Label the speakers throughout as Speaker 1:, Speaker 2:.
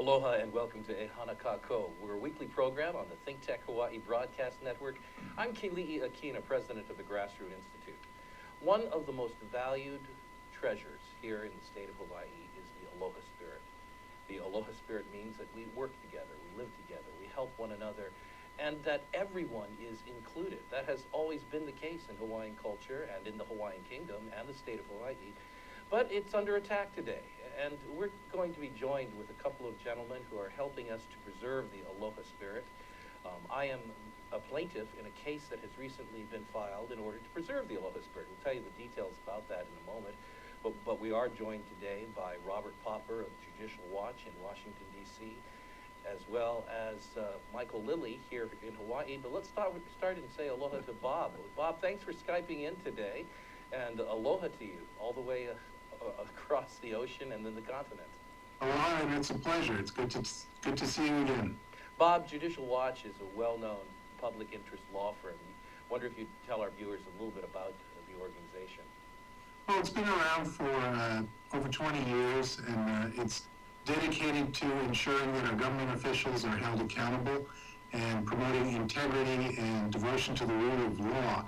Speaker 1: Aloha and welcome to Ehana Kako. We're a weekly program on the ThinkTech Hawaii Broadcast Network. I'm Keli'i Akina, president of the Grassroots Institute. One of the most valued treasures here in the state of Hawaii is the Aloha spirit. The Aloha spirit means that we work together, we live together, we help one another, and that everyone is included. That has always been the case in Hawaiian culture and in the Hawaiian Kingdom and the state of Hawaii. But it's under attack today, and we're going to be joined with a couple of gentlemen who are helping us to preserve the Aloha spirit. I am a plaintiff in a case that has recently been filed in order to preserve the Aloha spirit. We'll tell you the details about that in a moment. But we are joined today by Robert Popper of Judicial Watch in Washington, D.C., as well as Michael Lilly here in Hawaii. But let's start and say aloha to Bob. Bob, thanks for Skyping in today, and aloha to you all the way across the ocean and then the continent.
Speaker 2: Aloha, and it's a pleasure. It's good to see you again.
Speaker 1: Bob, Judicial Watch is a well-known public interest law firm. I wonder if you'd tell our viewers a little bit about the organization.
Speaker 2: Well, it's been around for over 20 years, and it's dedicated to ensuring that our government officials are held accountable and promoting integrity and devotion to the rule of law.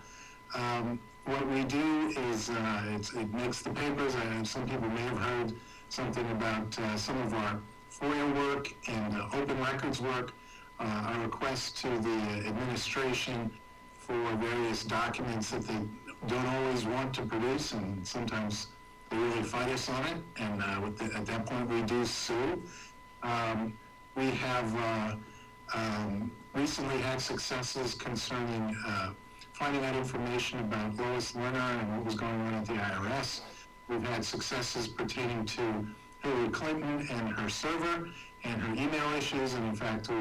Speaker 2: What we do is it makes the papers. Some people may have heard something about some of our FOIA work and open records work, our requests to the administration for various documents that they don't always want to produce, and sometimes they really fight us on it, and at that point we do sue. We have recently had successes concerning finding out information about Lois Lerner and what was going on at the IRS. We've had successes pertaining to Hillary Clinton and her server and her email issues, and in fact we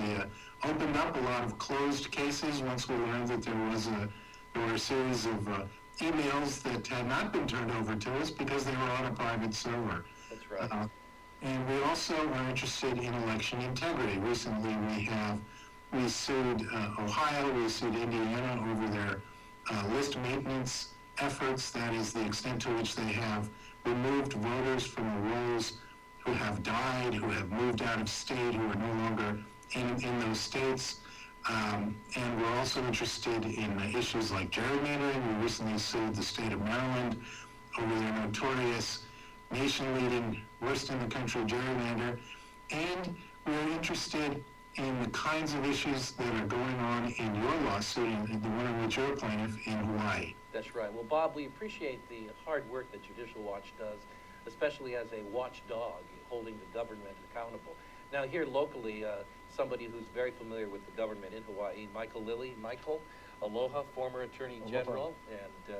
Speaker 2: opened up a lot of closed cases once we learned that there were a series of emails that had not been turned over to us because they were on a private server.
Speaker 1: That's right.
Speaker 2: And we also are interested in election integrity. Recently we sued Ohio, we sued Indiana over their list maintenance efforts. That is the extent to which they have removed voters from the rolls who have died, who have moved out of state, who are no longer in those states. And we're also interested in issues like gerrymandering. We recently sued the state of Maryland over their notorious nation-leading, worst in the country gerrymander. And we're interested in the kinds of issues that are going on in your lawsuit, and the one in which you're a plaintiff in Hawaii.
Speaker 1: That's right. Well, Bob, we appreciate the hard work that Judicial Watch does, especially as a watchdog holding the government accountable. Now, here locally, somebody who's very familiar with the government in Hawaii, Michael Lilly. Michael, aloha, former Attorney General, and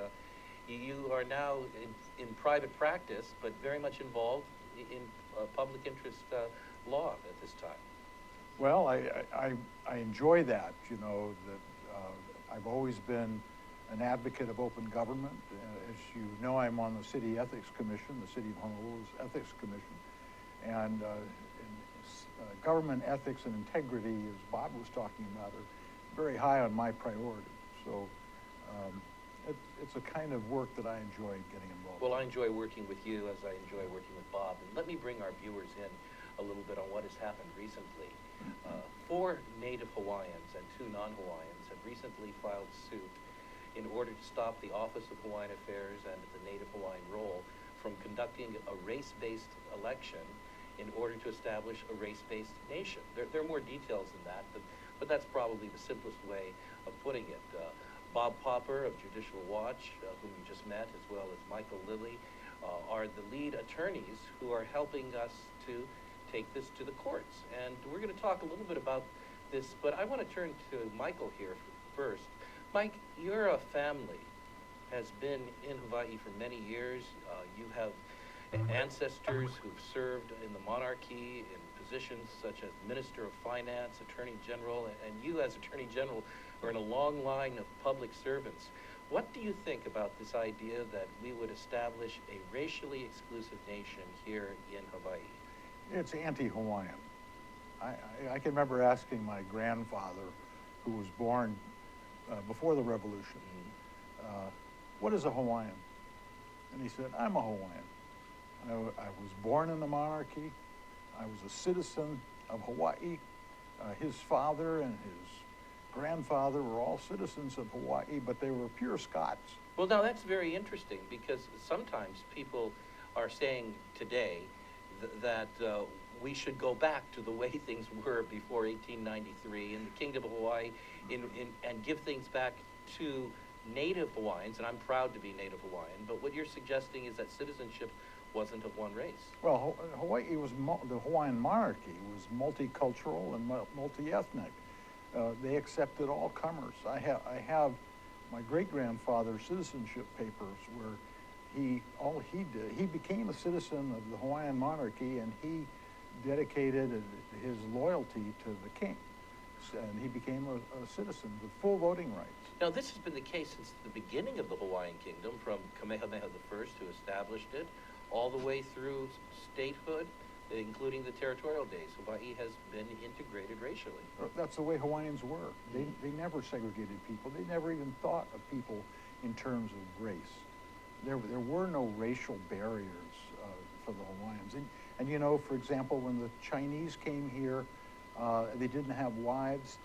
Speaker 1: you are now in private practice, but very much involved in public interest law at this time.
Speaker 3: Well, I enjoy that. You know, that I've always been an advocate of open government. As you know, I'm on the City Ethics Commission, the City of Honolulu's Ethics Commission. And government ethics and integrity, as Bob was talking about, are very high on my priority. So it's a kind of work that I enjoy getting involved in.
Speaker 1: Well, I enjoy working with you as I enjoy working with Bob. And let me bring our viewers in a little bit on what has happened recently. 4 Native Hawaiians and 2 non-Hawaiians have recently filed suit in order to stop the Office of Hawaiian Affairs and the Native Hawaiian Role from conducting a race-based election in order to establish a race-based nation. There are more details than that, but that's probably the simplest way of putting it. Bob Popper of Judicial Watch, whom you just met, as well as Michael Lilly, are the lead attorneys who are helping us to take this to the courts. And we're going to talk a little bit about this, but I want to turn to Michael here first. Mike, your family has been in Hawaii for many years. You have ancestors who've served in the monarchy in positions such as Minister of Finance, Attorney General, and you as Attorney General are in a long line of public servants. What do you think about this idea that we would establish a racially exclusive nation here in Hawaii?
Speaker 3: It's anti-Hawaiian. I can remember asking my grandfather, who was born before the revolution, what is a Hawaiian? And he said, I'm a Hawaiian. I was born in the monarchy. I was a citizen of Hawaii. His father and his grandfather were all citizens of Hawaii, but they were pure Scots.
Speaker 1: Well, now that's very interesting because sometimes people are saying today that we should go back to the way things were before 1893 in the Kingdom of Hawaii and give things back to Native Hawaiians, and I'm proud to be Native Hawaiian, but what you're suggesting is that citizenship wasn't of one race.
Speaker 3: Well, Hawaii was, the Hawaiian monarchy was multicultural and multi-ethnic. They accepted all comers. I have my great-grandfather's citizenship papers where he became a citizen of the Hawaiian monarchy, and he dedicated his loyalty to the king. And he became a citizen with full voting rights.
Speaker 1: Now, this has been the case since the beginning of the Hawaiian Kingdom, from Kamehameha I, who established it, all the way through statehood, including the territorial days. Hawaii has been integrated racially.
Speaker 3: That's the way Hawaiians were. They never segregated people. They never even thought of people in terms of race. There were no racial barriers for the Hawaiians. And you know, for example, when the Chinese came here, they didn't have wives.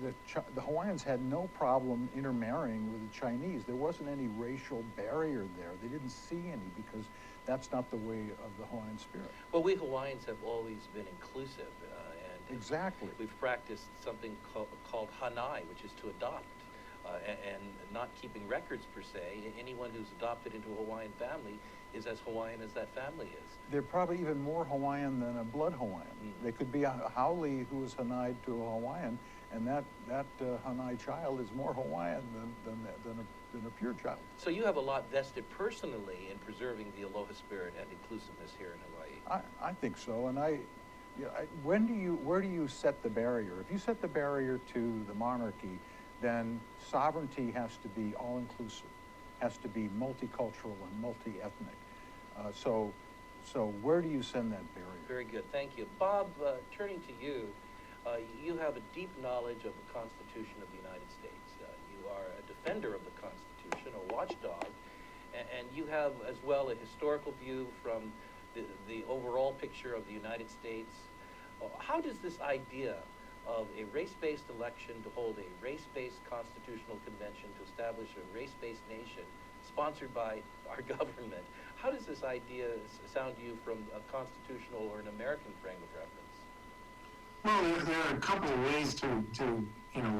Speaker 3: The Hawaiians had no problem intermarrying with the Chinese. There wasn't any racial barrier there. They didn't see any because that's not the way of the Hawaiian spirit.
Speaker 1: Well, we Hawaiians have always been inclusive, and
Speaker 3: exactly.
Speaker 1: We've practiced something called hanai, which is to adopt, and not keeping records per se. Anyone who's adopted into a Hawaiian family is as Hawaiian as that family is.
Speaker 3: They're probably even more Hawaiian than a blood Hawaiian. They could be a haole who was hanai'd to a Hawaiian, and that hanai child is more Hawaiian than a pure child.
Speaker 1: So you have a lot vested personally in preserving the Aloha spirit and inclusiveness here in Hawaii.
Speaker 3: I think so, and where do you set the barrier? If you set the barrier to the monarchy, then sovereignty has to be all-inclusive, has to be multicultural and multi-ethnic. So where do you send that barrier?
Speaker 1: Very good, thank you. Bob, turning to you, you have a deep knowledge of the Constitution of the United States. You are a defender of the Constitution, a watchdog, and you have as well a historical view from the overall picture of the United States. How does this idea of a race-based election to hold a race-based constitutional convention to establish a race-based nation sponsored by our government, how does this idea sound to you from a constitutional or an American frame of reference?
Speaker 2: Well, there are a couple of ways to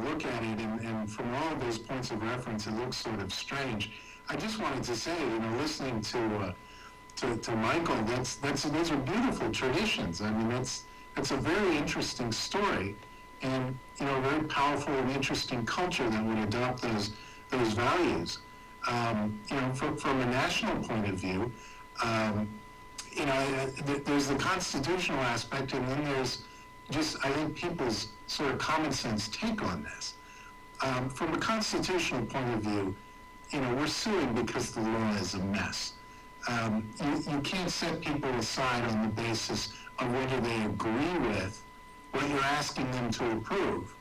Speaker 2: look at it, and from all of those points of reference, it looks sort of strange. I just wanted to say, listening to Michael, those are beautiful traditions. I mean, that's a very interesting story, and a very powerful and interesting culture that would adopt those values. From a national point of view, there's the constitutional aspect, and then there's just, I think, people's sort of common sense take on this. From a constitutional point of view, we're suing because the law is a mess. You can't set people aside on the basis of whether they agree with what you're asking them to approve,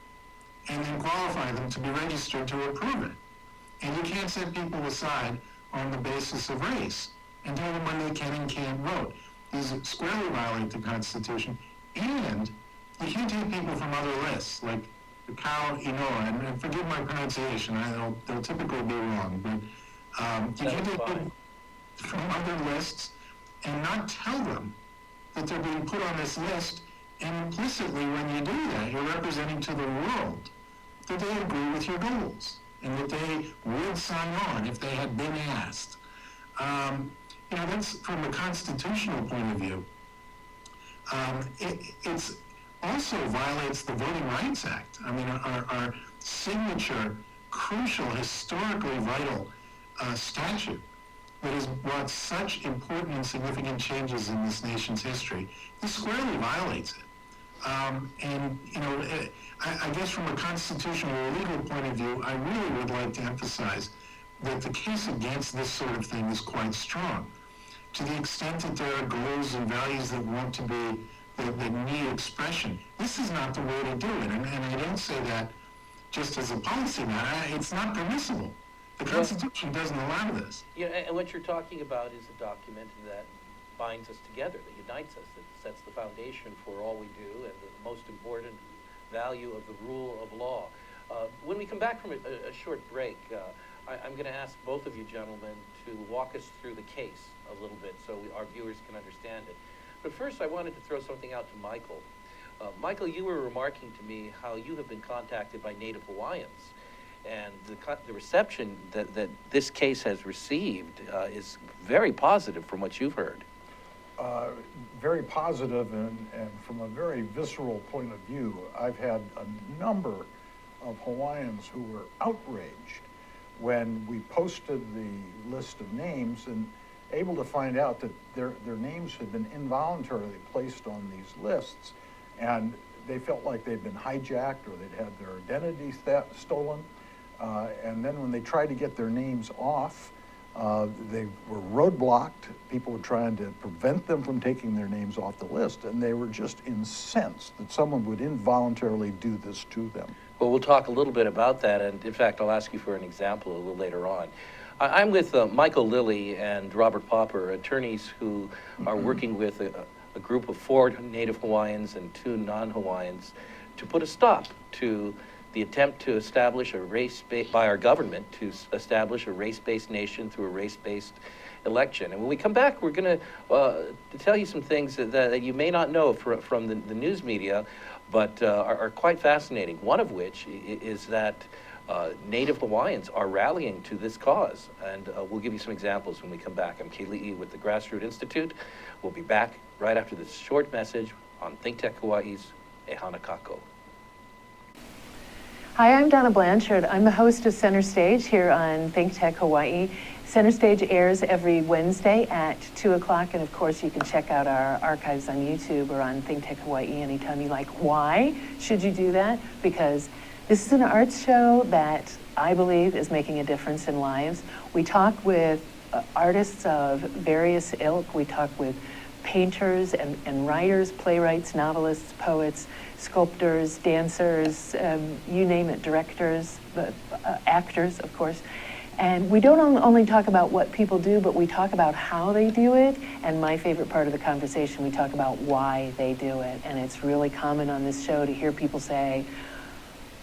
Speaker 2: and then qualify them to be registered to approve it. And you can't set people aside on the basis of race and tell them when they can and can't vote. These squarely violate the Constitution, and you can't take people from other lists, like the Keli'i Akina, and forgive my pronunciation, they'll typically be wrong, but you can't take people from other lists and not tell them that they're being put on this list, and implicitly when you do that, you're representing to the world that they agree with your goals and that they would sign on if they had been asked. That's from a constitutional point of view. It's also violates the Voting Rights Act. I mean, our signature, crucial, historically vital statute that has brought such important and significant changes in this nation's history, this squarely violates it. I guess from a constitutional or legal point of view, I really would like to emphasize that the case against this sort of thing is quite strong. To the extent that there are goals and values that want to be, that need expression, this is not the way to do it. And I don't say that just as a policy matter. It's not permissible. The Constitution doesn't allow this.
Speaker 1: Yeah, and what you're talking about is a document that binds us together, that unites us, that sets the foundation for all we do, and the most important value of the rule of law. When we come back from a short break, I'm going to ask both of you gentlemen to walk us through the case a little bit so our viewers can understand it. But first, I wanted to throw something out to Michael. Michael, you were remarking to me how you have been contacted by Native Hawaiians, and the reception that this case has received is very positive from what you've heard.
Speaker 3: Very positive, and from a very visceral point of view. I've had a number of Hawaiians who were outraged when we posted the list of names and able to find out that their names had been involuntarily placed on these lists, and they felt like they'd been hijacked or they'd had their identity stolen. And then when they tried to get their names off, they were roadblocked. People were trying to prevent them from taking their names off the list, and they were just incensed that someone would involuntarily do this to them.
Speaker 1: Well, we'll talk a little bit about that, and in fact, I'll ask you for an example a little later on. I'm with Michael Lilly and Robert Popper, attorneys who are working with a group of 4 Native Hawaiians and 2 non-Hawaiians to put a stop to the attempt to establish a race-based, by our government, to establish a race-based nation through a race-based election. And when we come back, we're going to tell you some things that you may not know from the news media, but are quite fascinating. One of which is that Native Hawaiians are rallying to this cause, and we'll give you some examples when we come back. I'm Keli'i with the Grassroots Institute. We'll be back right after this short message on ThinkTech Hawaii's Ehana Kako.
Speaker 4: Hi, I'm Donna Blanchard. I'm the host of Center Stage here on ThinkTech Hawaii. Center Stage airs every Wednesday at 2 o'clock, and of course you can check out our archives on YouTube or on ThinkTech Hawaii anytime you like. Why should you do that? Because this is an arts show that I believe is making a difference in lives. We talk with artists of various ilk. We talk with painters and writers, playwrights, novelists, poets, sculptors, dancers, you name it, directors, actors, of course. And we don't only talk about what people do, but we talk about how they do it. And my favorite part of the conversation, we talk about why they do it. And it's really common on this show to hear people say,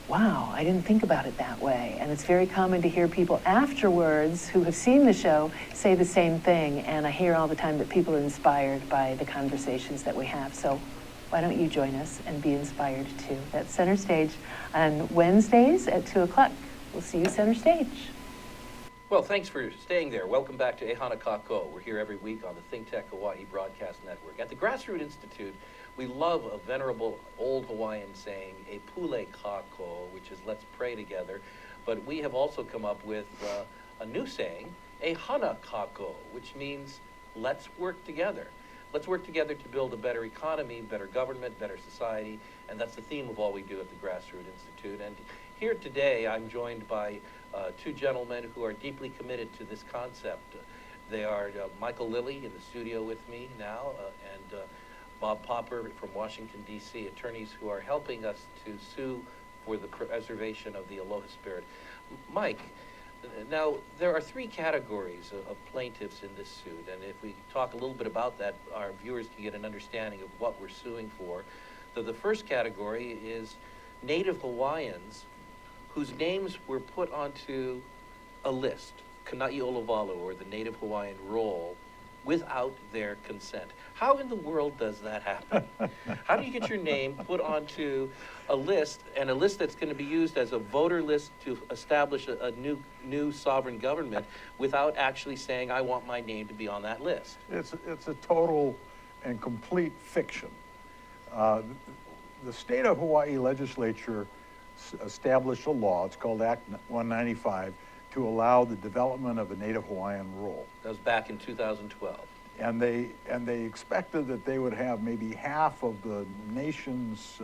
Speaker 4: wow, I didn't think about it that way. And it's very common to hear people afterwards who have seen the show say the same thing. And I hear all the time that people are inspired by the conversations that we have. So why don't you join us and be inspired too? That's Center Stage on Wednesdays at 2 o'clock. We'll see you Center Stage.
Speaker 1: Well, thanks for staying there. Welcome back to Ehana Kako. We're here every week on the ThinkTech Hawaii Broadcast Network. At the Grassroots Institute, we love a venerable old Hawaiian saying, e pule kako, which is let's pray together. But we have also come up with a new saying, Ehana kako, which means let's work together. Let's work together to build a better economy, better government, better society, and that's the theme of all we do at the Grassroots Institute. And here today, I'm joined by 2 gentlemen who are deeply committed to this concept. They are Michael Lilly in the studio with me now, and Bob Popper from Washington, D.C., attorneys who are helping us to sue for the preservation of the Aloha spirit. Mike, now there are 3 categories of plaintiffs in this suit, and if we talk a little bit about that, our viewers can get an understanding of what we're suing for. So the first category is Native Hawaiians whose names were put onto a list, Kana'i Olavalu, or the Native Hawaiian roll, without their consent. How in the world does that happen? How do you get your name put onto a list, and a list that's going to be used as a voter list to establish a new sovereign government, without actually saying, I want my name to be on that list? It's
Speaker 3: a total and complete fiction. The state of Hawaii legislature established a law, it's called Act 195, to allow the development of a Native Hawaiian roll.
Speaker 1: That was back in 2012.
Speaker 3: And they expected that they would have maybe half of the nation's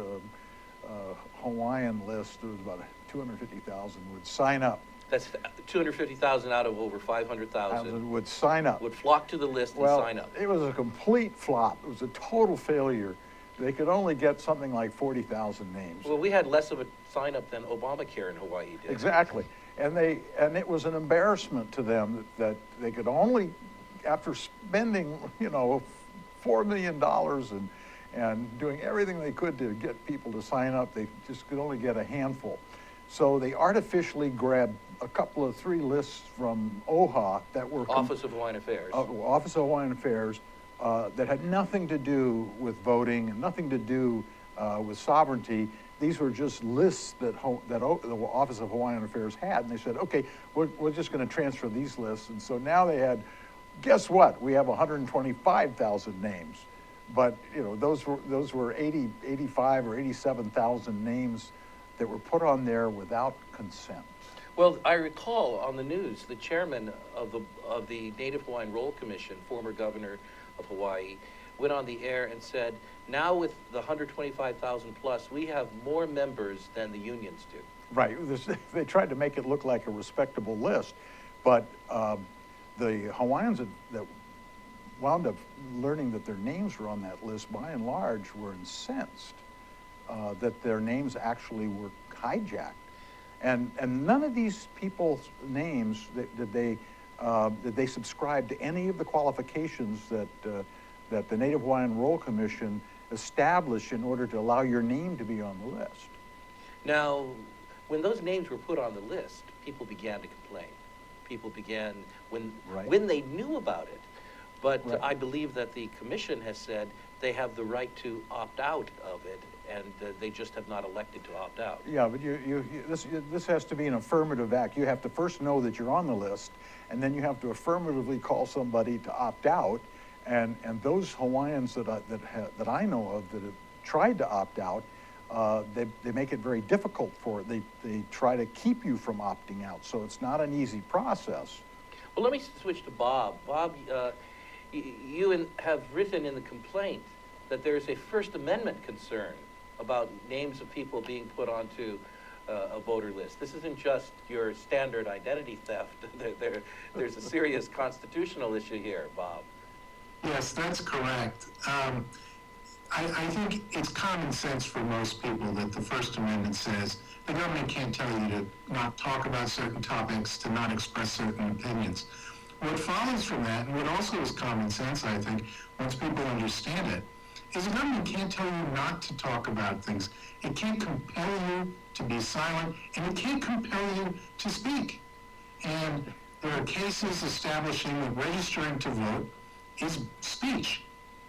Speaker 3: Hawaiian list. There was about 250,000 would sign up.
Speaker 1: That's 250,000 out of over 500,000
Speaker 3: would sign up.
Speaker 1: Would flock to the list and sign up.
Speaker 3: It was a complete flop. It was a total failure. They could only get something like 40,000 names.
Speaker 1: Well, we had less of a sign up than Obamacare in Hawaii did.
Speaker 3: Exactly. And it was an embarrassment to them that they could only, after spending, $4 million and doing everything they could to get people to sign up. They just could only get a handful. So they artificially grabbed a couple of 3 lists from OHA that were
Speaker 1: Office of Hawaiian Affairs.
Speaker 3: Office of Hawaiian Affairs that had nothing to do with voting and nothing to do with sovereignty. These were just lists that the Office of Hawaiian Affairs had, and they said, okay, we're just going to transfer these lists. And so now they had, guess what? We have 125,000 names, but you know those were 85 or 87,000 names that were put on there without consent.
Speaker 1: Well, I recall on the news, the chairman of the Native Hawaiian Roll Commission, former governor of Hawaii, went on the air and said, now with the 125,000 plus, we have more members than the unions do.
Speaker 3: Right. They tried to make it look like a respectable list, but the Hawaiians that wound up learning that their names were on that list, by and large, were incensed that their names actually were hijacked. And none of these people's names did they subscribe to any of the qualifications that the Native Hawaiian Roll Commission established in order to allow your name to be on the list.
Speaker 1: Now, when those names were put on the list, people began to complain. People began when they knew about it. But I believe that the commission has said they have the right to opt out of it, and they just have not elected to opt out.
Speaker 3: Yeah, but this has to be an affirmative act. You have to first know that you're on the list, and then you have to affirmatively call somebody to opt out. And those Hawaiians that I know of that have tried to opt out, they make it very difficult for it. They try to keep you from opting out, so it's not an easy process.
Speaker 1: Well, let me switch to Bob. Bob, you have written in the complaint that there's a First Amendment concern about names of people being put onto a voter list. This isn't just your standard identity theft. There's a serious constitutional issue here, Bob.
Speaker 2: Yes, that's correct. I think it's common sense for most people that the First Amendment says the government can't tell you to not talk about certain topics, to not express certain opinions. What follows from that, and what also is common sense, I think, once people understand it, is the government can't tell you not to talk about things. It can't compel you to be silent, and it can't compel you to speak. And there are cases establishing that registering to vote is speech.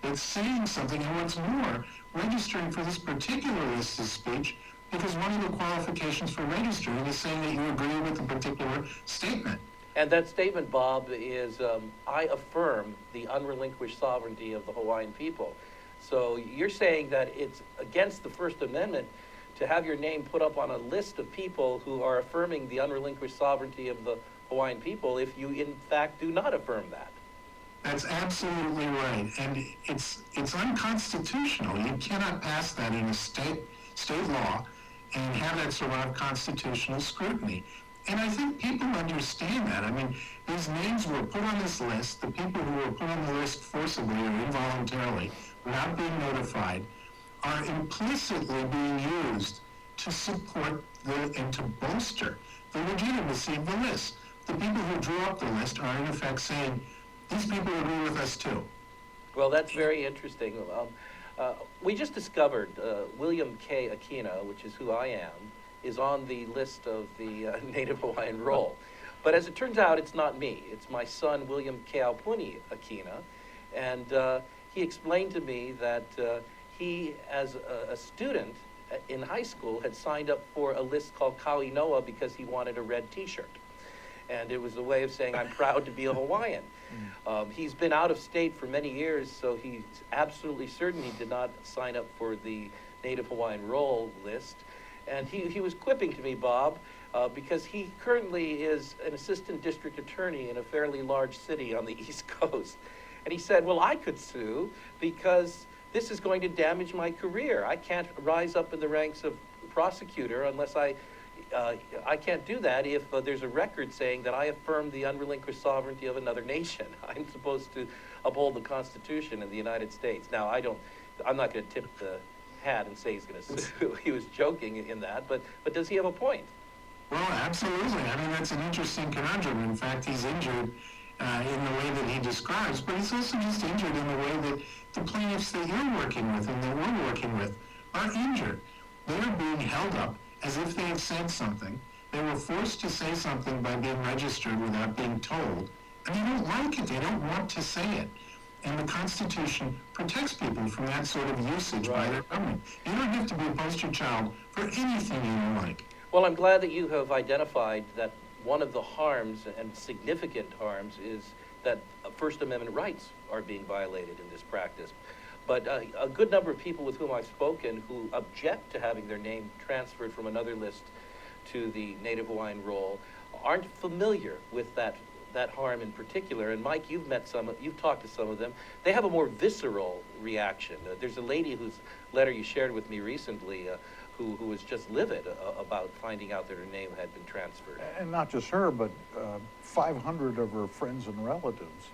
Speaker 2: It's saying something, and what's more, registering for this particular list is speech because one of the qualifications for registering is saying that you agree with a particular statement.
Speaker 1: And that statement, Bob, is I affirm the unrelinquished sovereignty of the Hawaiian people. So you're saying that it's against the First Amendment to have your name put up on a list of people who are affirming the unrelinquished sovereignty of the Hawaiian people if you in fact do not affirm that.
Speaker 2: That's absolutely right, and it's unconstitutional. You cannot pass that in a state law and have that survive constitutional scrutiny. And I think people understand that. I mean, these names were put on this list. The people who were put on the list forcibly or involuntarily, without being notified, are implicitly being used to support and to bolster the legitimacy of the list. The people who drew up the list are in effect saying, these people agree with us too.
Speaker 1: Well, that's very interesting. We just discovered William K. Akina, which is who I am, is on the list of the Native Hawaiian Roll. But as it turns out, it's not me. It's my son, William K. Akina. And he explained to me that he, as a student in high school, had signed up for a list called Kauinoa because he wanted a red T-shirt. And it was a way of saying, I'm proud to be a Hawaiian. He's been out of state for many years, so he's absolutely certain he did not sign up for the Native Hawaiian Roll list. And he was quipping to me, Bob, because he currently is an assistant district attorney in a fairly large city on the East Coast. And he said, well, I could sue because this is going to damage my career. I can't rise up in the ranks of prosecutor unless I can't do that if there's a record saying that I affirm the unrelinquished sovereignty of another nation. I'm supposed to uphold the Constitution of the United States. Now, I'm not going to tip the hat and say he's going to sue. He was joking in that, but does he have a point?
Speaker 2: Well, absolutely. I mean, that's an interesting conundrum. In fact, he's injured in the way that he describes, but he's also just injured in the way that the plaintiffs that you're working with and that we're working with are injured. They are being held up as if they have said something. They were forced to say something by being registered without being told, and they don't like it. They don't want to say it. And the Constitution protects people from that sort of usage by their government. You don't have to be a poster child for anything you don't like.
Speaker 1: Well, I'm glad that you have identified that one of the harms, and significant harms, is that First Amendment rights are being violated in this practice. But a good number of people with whom I've spoken who object to having their name transferred from another list to the Native Hawaiian roll aren't familiar with that harm in particular. And Mike, you've talked to some of them. They have a more visceral reaction. There's a lady whose letter you shared with me recently who was just livid about finding out that her name had been transferred.
Speaker 3: And not just her, but 500 of her friends and relatives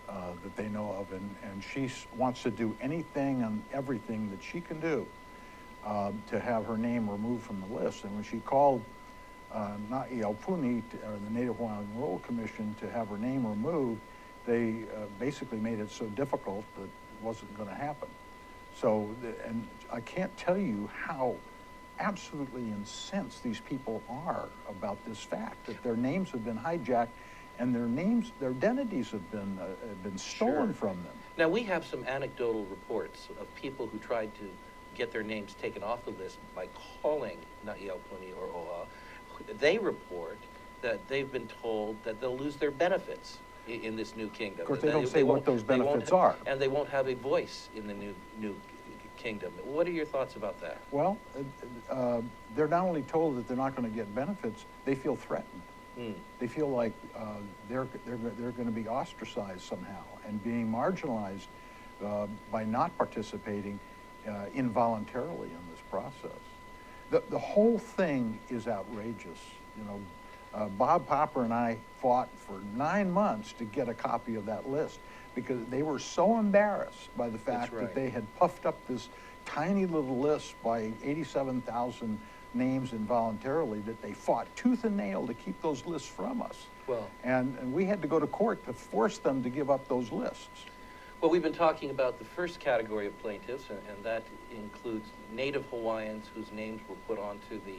Speaker 3: that they know of, and she wants to do anything and everything that she can do to have her name removed from the list. And when she called Na'iaupuni, or the Native Hawaiian Roll Commission, to have her name removed, they basically made it so difficult that it wasn't going to happen. So, and I can't tell you how absolutely incensed these people are about this fact, that their names have been hijacked and their identities have been stolen from them.
Speaker 1: Now, we have some anecdotal reports of people who tried to get their names taken off the list by calling Na'iaupuni or Oha. They report that they've been told that they'll lose their benefits in this new kingdom.
Speaker 3: Of course, they don't say what those benefits are.
Speaker 1: And they won't have a voice in the new kingdom. What are your thoughts about that?
Speaker 3: Well, they're not only told that they're not going to get benefits, they feel threatened. They feel like they're going to be ostracized somehow and being marginalized by not participating involuntarily in this process. The whole thing is outrageous. You know, Bob Popper and I fought for 9 months to get a copy of that list because they were so embarrassed by the fact that they had puffed up this tiny little list by 87,000 names involuntarily that they fought tooth and nail to keep those lists from us.
Speaker 1: Well,
Speaker 3: and we had to go to court to force them to give up those lists.
Speaker 1: Well, we've been talking about the first category of plaintiffs, and that includes Native Hawaiians whose names were put onto the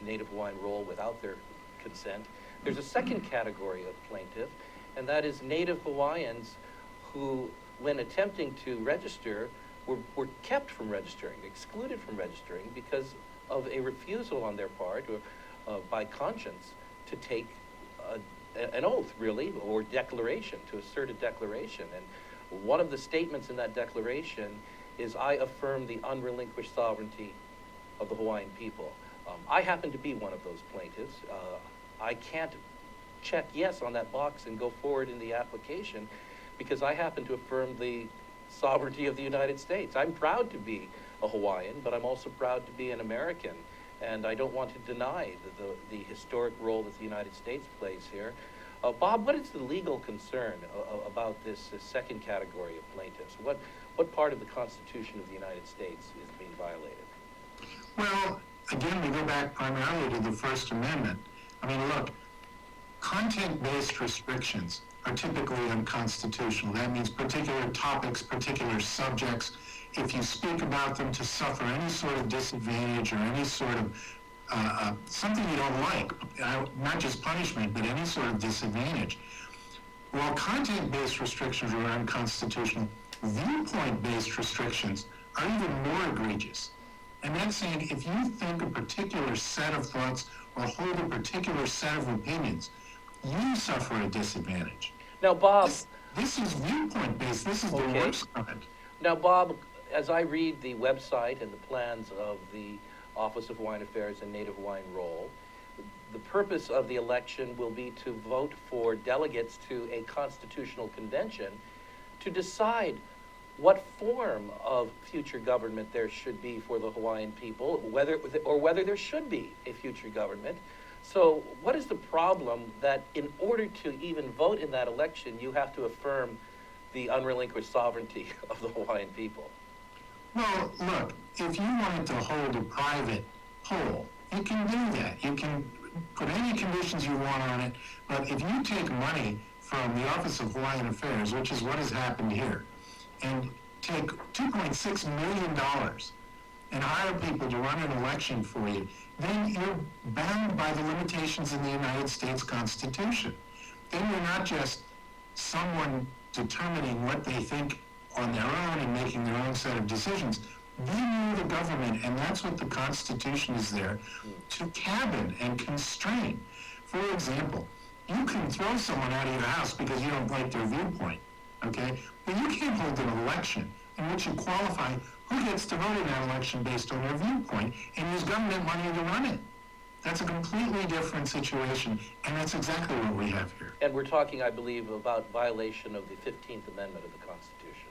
Speaker 1: Native Hawaiian roll without their consent. There's a second category of plaintiff, and that is Native Hawaiians who, when attempting to register, were kept from registering, excluded from registering because of a refusal on their part, or by conscience, to take an oath, really, or declaration, to assert a declaration. And one of the statements in that declaration is, "I affirm the unrelinquished sovereignty of the Hawaiian people." I happen to be one of those plaintiffs. I can't check yes on that box and go forward in the application because I happen to affirm the sovereignty of the United States. I'm proud to be a Hawaiian, but I'm also proud to be an American, and I don't want to deny the historic role that the United States plays here. Bob, what is the legal concern about this second category of plaintiffs? What part of the Constitution of the United States is being violated?
Speaker 2: Well, again, we go back primarily to the First Amendment. I mean, look, content-based restrictions are typically unconstitutional. That means particular topics, particular subjects. If you speak about them, to suffer any sort of disadvantage or any sort of something you don't like, not just punishment, but any sort of disadvantage. While content-based restrictions are unconstitutional, viewpoint-based restrictions are even more egregious. And that's saying if you think a particular set of thoughts or hold a particular set of opinions, you suffer a disadvantage.
Speaker 1: Now, Bob...
Speaker 2: This is viewpoint-based. This is the worst of it.
Speaker 1: Now, Bob, as I read the website and the plans of the Office of Hawaiian Affairs and Native Hawaiian Roll, the purpose of the election will be to vote for delegates to a constitutional convention to decide what form of future government there should be for the Hawaiian people, whether there should be a future government. So what is the problem that in order to even vote in that election, you have to affirm the unrelinquished sovereignty of the Hawaiian people?
Speaker 2: Well, look, if you wanted to hold a private poll, you can do that. You can put any conditions you want on it, but if you take money from the Office of Hawaiian Affairs, which is what has happened here, and take $2.6 million and hire people to run an election for you, then you're bound by the limitations in the United States Constitution. Then you're not just someone determining what they think on their own and making their own set of decisions. Then you're the government, and that's what the Constitution is there to cabin and constrain. For example, you can throw someone out of your house because you don't like their viewpoint, okay? But you can't hold an election in which you qualify who gets to vote in that election based on their viewpoint and use government money to run it. That's a completely different situation, and that's exactly what we have here.
Speaker 1: And we're talking, I believe, about violation of the 15th Amendment of the Constitution.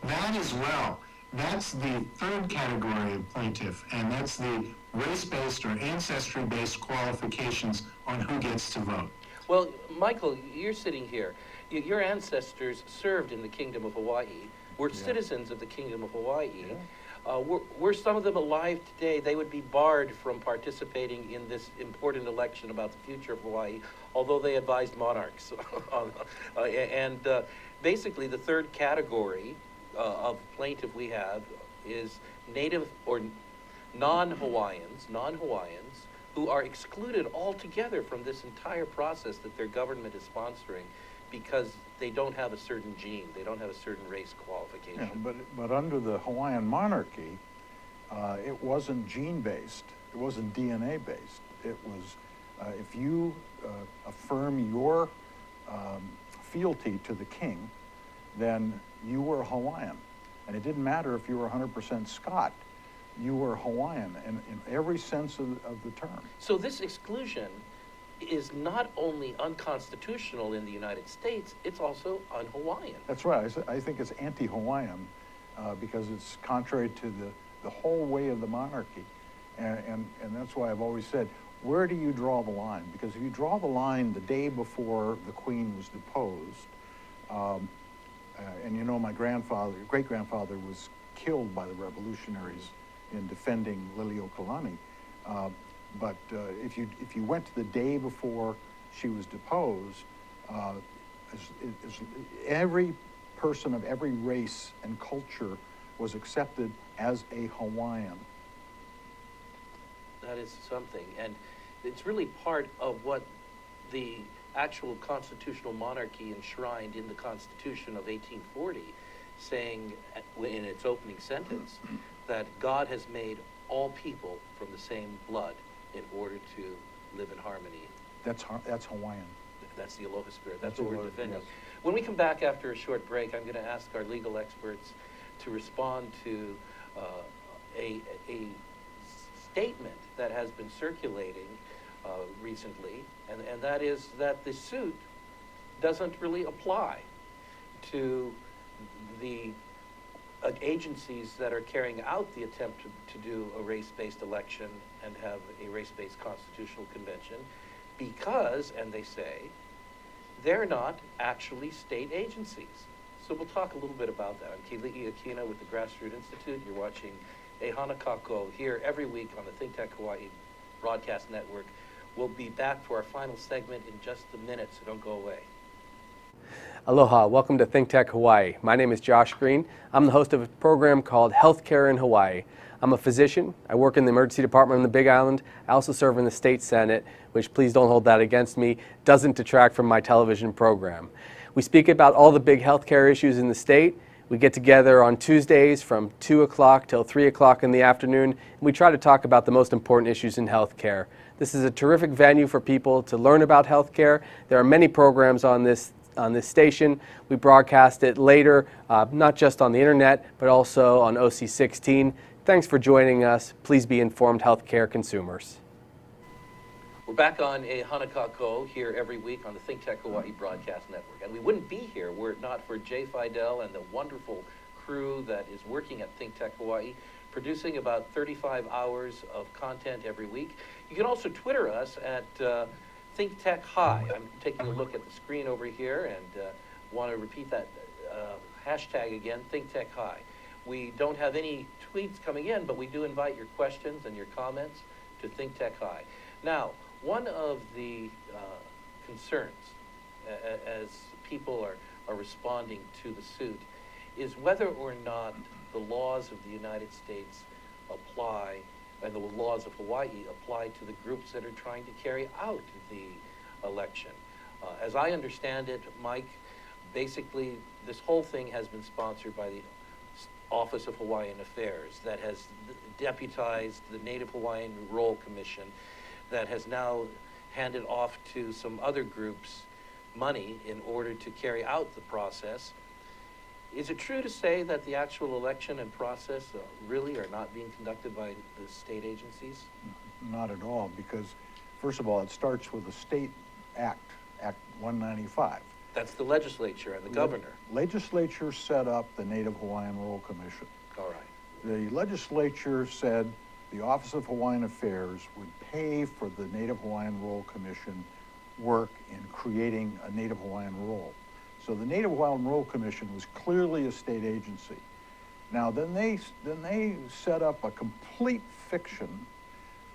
Speaker 2: That as well. That's the third category of plaintiff, and that's the race-based or ancestry-based qualifications on who gets to vote.
Speaker 1: Well, Michael, you're sitting here. Your ancestors served in the Kingdom of Hawaii, were citizens of the Kingdom of Hawaii.
Speaker 3: Yeah.
Speaker 1: Were some of them alive today, they would be barred from participating in this important election about the future of Hawaii, although they advised monarchs. Basically, the third category of plaintiff we have is native or non-Hawaiians who are excluded altogether from this entire process that their government is sponsoring because they don't have a certain gene, they don't have a certain race qualification.
Speaker 3: Yeah, but under the Hawaiian monarchy, it wasn't gene-based, it wasn't DNA-based. It was, if you affirm your fealty to the king, then you were Hawaiian. And it didn't matter if you were 100% Scot, you were Hawaiian in every sense of the term.
Speaker 1: So this exclusion is not only unconstitutional in the United States, it's also un-Hawaiian.
Speaker 3: That's right. I think it's anti-Hawaiian because it's contrary to the whole way of the monarchy. And that's why I've always said, where do you draw the line? Because if you draw the line the day before the Queen was deposed, and you know my great-grandfather was killed by the revolutionaries in defending Liliuokalani. But if you went to the day before she was deposed, every person of every race and culture was accepted as a Hawaiian.
Speaker 1: That is something, and it's really part of what the actual constitutional monarchy enshrined in the Constitution of 1840, saying in its opening sentence that God has made all people from the same blood in order to live in harmony.
Speaker 3: That's Hawaiian.
Speaker 1: That's the Aloha spirit. That's
Speaker 3: That's
Speaker 1: what we're
Speaker 3: Aloha,
Speaker 1: defending.
Speaker 3: yes.
Speaker 1: When we come back after a short break, I'm going to ask our legal experts to respond to a statement that has been circulating recently, and that is that the suit doesn't really apply to the agencies that are carrying out the attempt to do a race-based election and have a race-based constitutional convention because, and they say, they're not actually state agencies. So we'll talk a little bit about that. I'm Keli'i Akina with the Grassroots Institute. You're watching E Hanakako here every week on the ThinkTech Hawaii Broadcast Network. We'll be back for our final segment in just a minute, so don't go away.
Speaker 5: Aloha, welcome to ThinkTech Hawaii. My name is Josh Green. I'm the host of a program called Healthcare in Hawaii. I'm a physician. I work in the emergency department on the Big Island. I also serve in the state senate, which, please don't hold that against me, doesn't detract from my television program. We speak about all the big healthcare issues in the state. We get together on Tuesdays from 2 o'clock till 3 o'clock in the afternoon, and we try to talk about the most important issues in healthcare. This is a terrific venue for people to learn about healthcare. There are many programs on this station. We broadcast it later, not just on the internet, but also on OC16. Thanks for joining us. Please be informed healthcare consumers.
Speaker 1: We're back on E Hanakako here every week on the ThinkTech Hawaii Broadcast Network. And we wouldn't be here were it not for Jay Fidel and the wonderful crew that is working at ThinkTech Hawaii, producing about 35 hours of content every week. You can also Twitter us at ThinkTech High. I'm taking a look at the screen over here and want to repeat that hashtag again, ThinkTech High. We don't have any tweets coming in, but we do invite your questions and your comments to ThinkTech High. Now, one of the concerns as people are responding to the suit, is whether or not the laws of the United States apply, and the laws of Hawaii apply to the groups that are trying to carry out the election. As I understand it, Mike, basically this whole thing has been sponsored by the Office of Hawaiian Affairs that has deputized the Native Hawaiian Roll Commission, that has now handed off to some other groups money in order to carry out the process. Is it true to say that the actual election and process really are not being conducted by the state agencies?
Speaker 3: Not at all, because first of all, it starts with a state act, Act 195.
Speaker 1: That's the legislature and the governor.
Speaker 3: Legislature set up the Native Hawaiian Roll Commission.
Speaker 1: All right.
Speaker 3: The legislature said the Office of Hawaiian Affairs would pay for the Native Hawaiian Roll Commission work in creating a Native Hawaiian roll. So the Native Hawaiian Roll Commission was clearly a state agency. Now, then they set up a complete fiction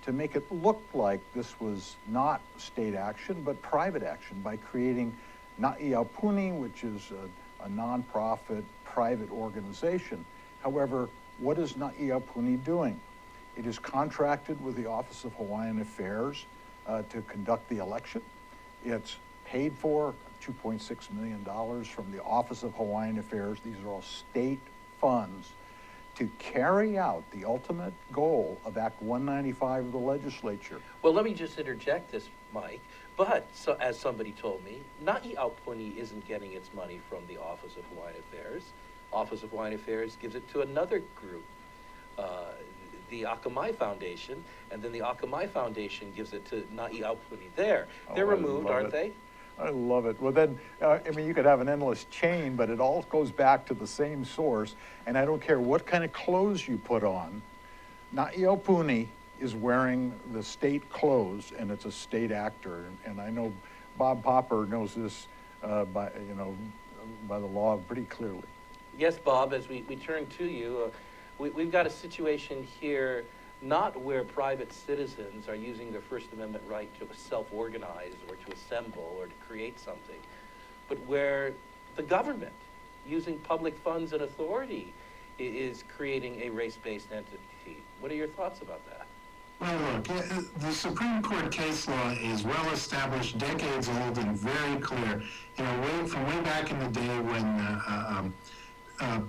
Speaker 3: to make it look like this was not state action, but private action by creating Na'iaupuni, which is a nonprofit private organization. However, what is Na'iaupuni doing? It is contracted with the Office of Hawaiian Affairs to conduct the election. It's paid for $2.6 million from the Office of Hawaiian Affairs. These are all state funds to carry out the ultimate goal of Act 195 of the legislature.
Speaker 1: Well, let me just interject this, Mike. But, so, as somebody told me, Na'iaupuni isn't getting its money from the Office of Hawaiian Affairs. Office of Hawaiian Affairs gives it to another group, the Akamai Foundation, and then the Akamai Foundation gives it to Na'iaupuni there. They're removed, aren't they?
Speaker 3: I love it. Well, then, I mean, you could have an endless chain, but it all goes back to the same source. And I don't care what kind of clothes you put on. Na'iaupuni is wearing the state clothes, and it's a state actor. And I know Bob Popper knows this by the law pretty clearly.
Speaker 1: Yes, Bob, as we turn to you, we've got a situation here not where private citizens are using their First Amendment right to self-organize or to assemble or to create something, but where the government, using public funds and authority, is creating a race-based entity. What are your thoughts about that?
Speaker 2: Well, look, the Supreme Court case law is well established, decades old, and very clear. You know, from way back in the day when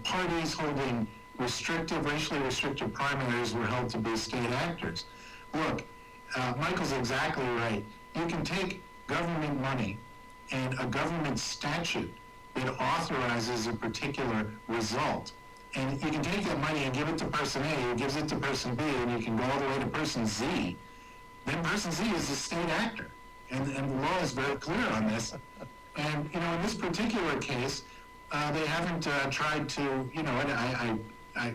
Speaker 2: parties holding racially restrictive primaries were held to be state actors. Look, Michael's exactly right. You can take government money and a government statute that authorizes a particular result, and you can take that money and give it to person A, who gives it to person B, and you can go all the way to person Z. Then person Z is a state actor, and the law is very clear on this. And, you know, in this particular case, they haven't tried to, you know, and I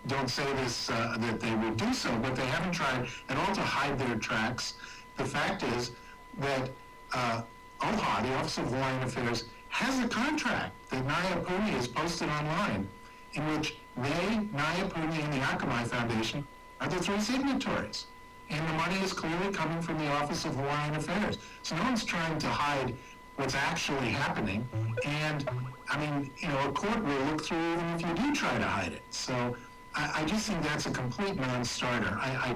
Speaker 2: don't say this that they would do so, but they haven't tried at all to hide their tracks. The fact is that OHA, the Office of Hawaiian Affairs, has a contract that Na'iaupuni has posted online, in which they, Na'iaupuni, and the Akamai Foundation are the three signatories. And the money is clearly coming from the Office of Hawaiian Affairs. So no one's trying to hide what's actually happening. And, I mean, you know, a court will look through even if you do try to hide it. So I just think that's a complete non-starter. I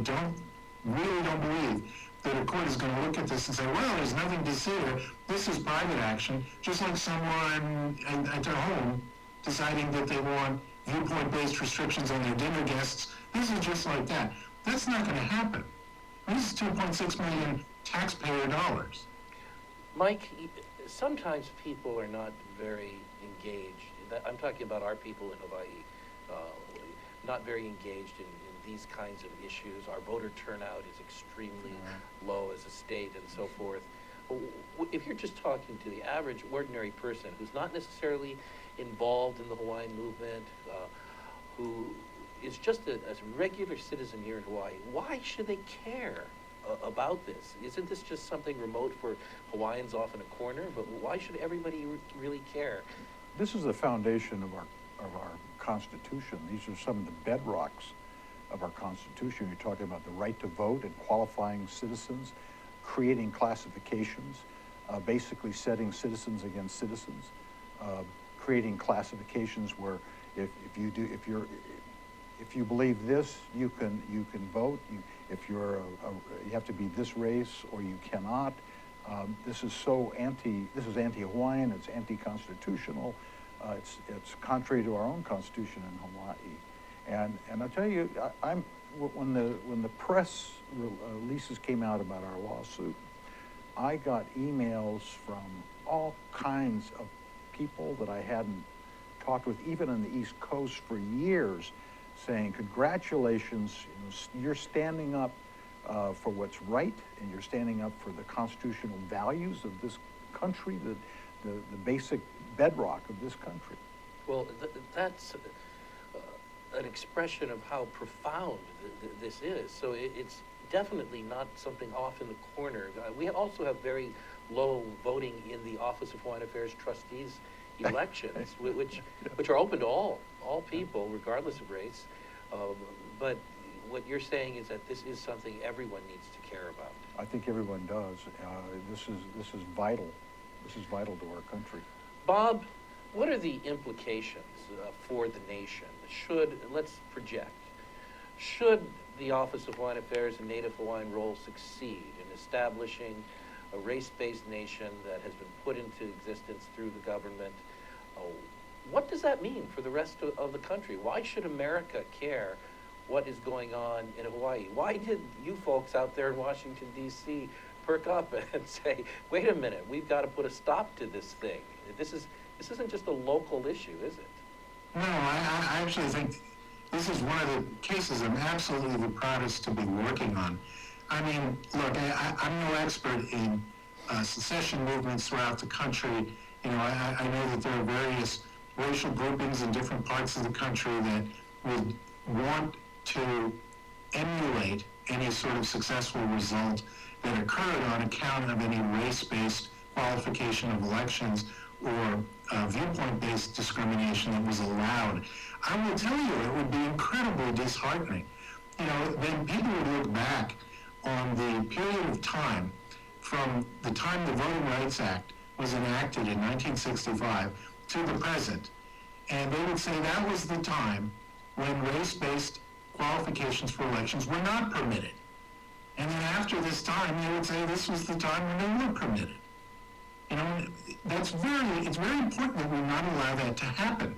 Speaker 2: really don't believe that a court is going to look at this and say, well, there's nothing to see here. This is private action, just like someone at their home deciding that they want viewpoint-based restrictions on their dinner guests. This is just like that. That's not going to happen. This is $2.6 million taxpayer dollars.
Speaker 1: Mike, sometimes people are not very engaged. I'm talking about our people in Hawaii, not very engaged in these kinds of issues. Our voter turnout is extremely low as a state and so forth. If you're just talking to the average ordinary person who's not necessarily involved in the Hawaiian movement, who is just a regular citizen here in Hawaii, why should they care about this? Isn't this just something remote for Hawaiians off in a corner? But why should everybody really care?
Speaker 3: This is the foundation of our Constitution. These are some of the bedrocks of our Constitution. You're talking about the right to vote and qualifying citizens, creating classifications, basically setting citizens against citizens, creating classifications where if you believe this, you can vote. You have to be this race or you cannot. This is anti-Hawaiian. It's anti-constitutional. It's contrary to our own constitution in Hawaii. And I tell you, when the press releases came out about our lawsuit, I got emails from all kinds of people that I hadn't talked with, even on the East Coast for years, saying, congratulations, you're standing up for what's right, and you're standing up for the constitutional values of this country, the basic bedrock of this country.
Speaker 1: Well, that's an expression of how profound this is. So it's definitely not something off in the corner. We also have very low voting in the Office of Hawaiian Affairs Trustees elections, which are open to all people, regardless of race. But what you're saying is that this is something everyone needs to care about.
Speaker 3: I think everyone does. This is vital. This is vital to our country.
Speaker 1: Bob, what are the implications for the nation? Let's project, should the Office of Hawaiian Affairs and Native Hawaiian role succeed in establishing a race-based nation that has been put into existence through the government, what does that mean for the rest of the country? Why should America care what is going on in Hawaii? Why did you folks out there in Washington, D.C. perk up and say, wait a minute, we've got to put a stop to this thing? This isn't just a local issue, is it?
Speaker 2: No, I actually think this is one of the cases I'm absolutely the proudest to be working on. I mean, look, I'm no expert in secession movements throughout the country. You know, I know that there are various racial groupings in different parts of the country that would want to emulate any sort of successful result that occurred on account of any race-based qualification of elections or viewpoint-based discrimination that was allowed. I will tell you, it would be incredibly disheartening. You know, then people would look back on the period of time from the time the Voting Rights Act was enacted in 1965 to the present, and they would say that was the time when race-based qualifications for elections were not permitted. And then after this time, they would say this was the time when they were permitted. You know, it's very important that we not allow that to happen.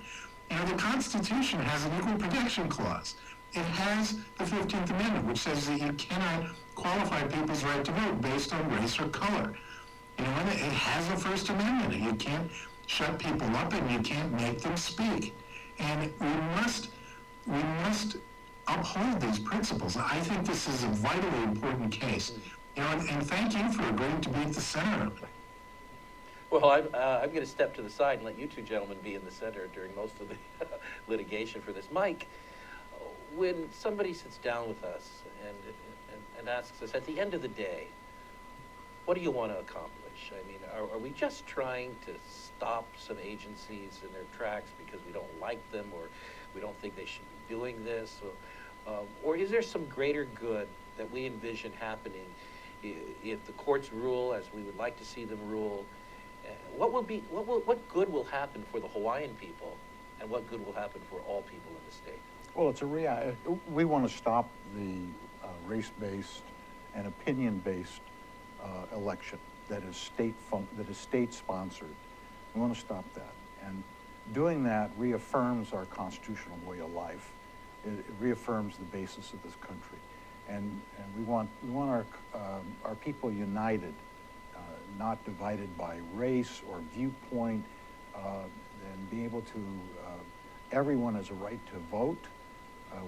Speaker 2: You know, the Constitution has an equal protection clause. It has the 15th Amendment, which says that you cannot qualify people's right to vote based on race or color. You know, and it has a First Amendment. You can't shut people up and you can't make them speak. And we must uphold these principles. I think this is a vitally important case. You know, and thank you for agreeing to be at the center of it.
Speaker 1: Well, I'm going to step to the side and let you two gentlemen be in the center during most of the litigation for this. Mike, when somebody sits down with us and asks us, at the end of the day, what do you want to accomplish? I mean, are we just trying to stop some agencies in their tracks because we don't like them or we don't think they should be doing this? Or is there some greater good that we envision happening if the courts rule as we would like to see them rule? What good will happen for the Hawaiian people, and what good will happen for all people in the state?
Speaker 3: Well, we want to stop the race-based and opinion-based election that is state-sponsored. We want to stop that, and doing that reaffirms our constitutional way of life. It reaffirms the basis of this country, and we want our people united. Not divided by race or viewpoint, and be able to, everyone has a right to vote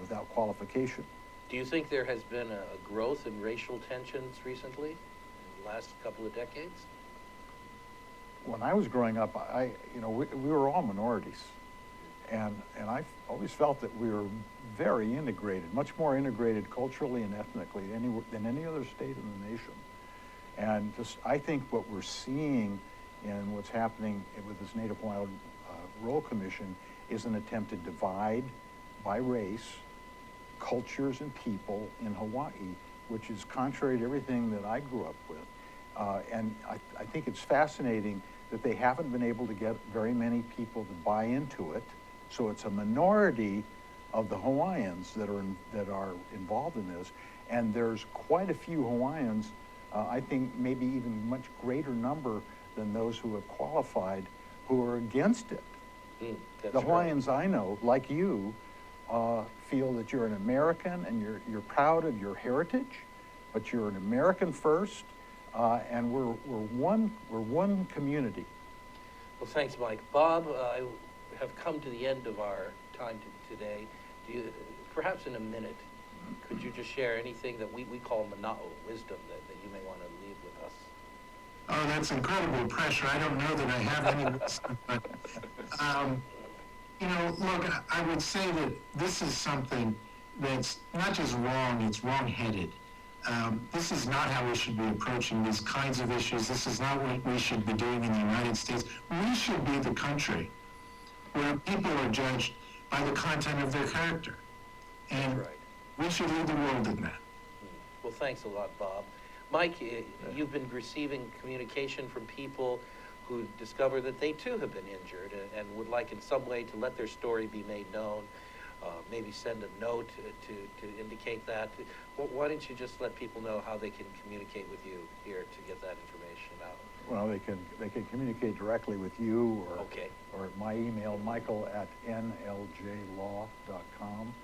Speaker 3: without qualification.
Speaker 1: Do you think there has been a growth in racial tensions recently, in the last couple of decades?
Speaker 3: When I was growing up, we were all minorities, and I always felt that we were very integrated, much more integrated culturally and ethnically than any other state in the nation. And I think what we're seeing in what's happening with this Native Hawaiian Role Commission is an attempt to divide by race, cultures, and people in Hawaii, which is contrary to everything that I grew up with. And I think it's fascinating that they haven't been able to get very many people to buy into it. So it's a minority of the Hawaiians that are involved in this. And there's quite a few Hawaiians, I think maybe even much greater number than those who have qualified, who are against it. The Hawaiians I know, like you, feel that you're an American and you're proud of your heritage, but you're an American first, and we're one community.
Speaker 1: Well, thanks, Mike. Bob, I have come to the end of our time today. Perhaps in a minute, could you just share anything that we call mana'o, wisdom, that you may want to leave with us?
Speaker 2: Oh, that's incredible pressure. I don't know that I have any wisdom, but, you know, look, I would say that this is something that's not just wrong, it's wrong-headed. This is not how we should be approaching these kinds of issues. This is not what we should be doing in the United States. We should be the country where people are judged by the content of their character. And
Speaker 1: That's right.
Speaker 2: we should lead the world in that.
Speaker 1: Well, thanks a lot, Bob. Mike, you've been receiving communication from people who discover that they too have been injured and would like in some way to let their story be made known. Maybe send a note to indicate that. Why don't you just let people know how they can communicate with you here to get that information out?
Speaker 3: Well, they can communicate directly with you or at my email, michael@nljlaw.com.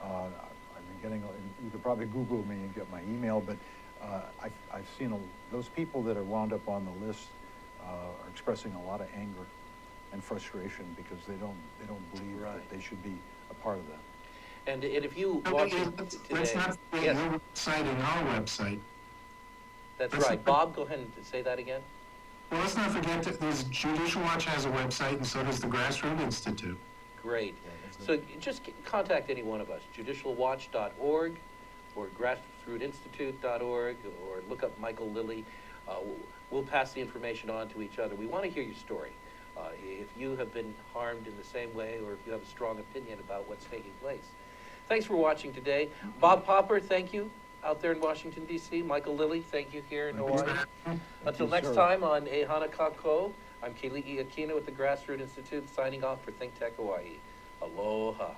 Speaker 3: I've been getting, you could probably Google me and get my email, but I've seen those people that are wound up on the list are expressing a lot of anger and frustration because they don't believe that they should be a part of that.
Speaker 1: And if you watch it
Speaker 2: Let's
Speaker 1: today,
Speaker 2: not forget your website and our website.
Speaker 1: that's right. Bob, go ahead and say that again.
Speaker 2: Well, let's not forget that Judicial Watch has a website, and so does the Grassroots Institute.
Speaker 1: Great. So just contact any one of us, judicialwatch.org or grassrootsinstitute.org, or look up Michael Lilly. We'll pass the information on to each other. We want to hear your story. If you have been harmed in the same way, or if you have a strong opinion about what's taking place. Thanks for watching today. Bob Popper, thank you out there in Washington, D.C. Michael Lilly, thank you here in Hawaii. Until next time on Ehana Kako, I'm Keli'i Akina with the Grassroots Institute, signing off for ThinkTech Hawaii. Aloha.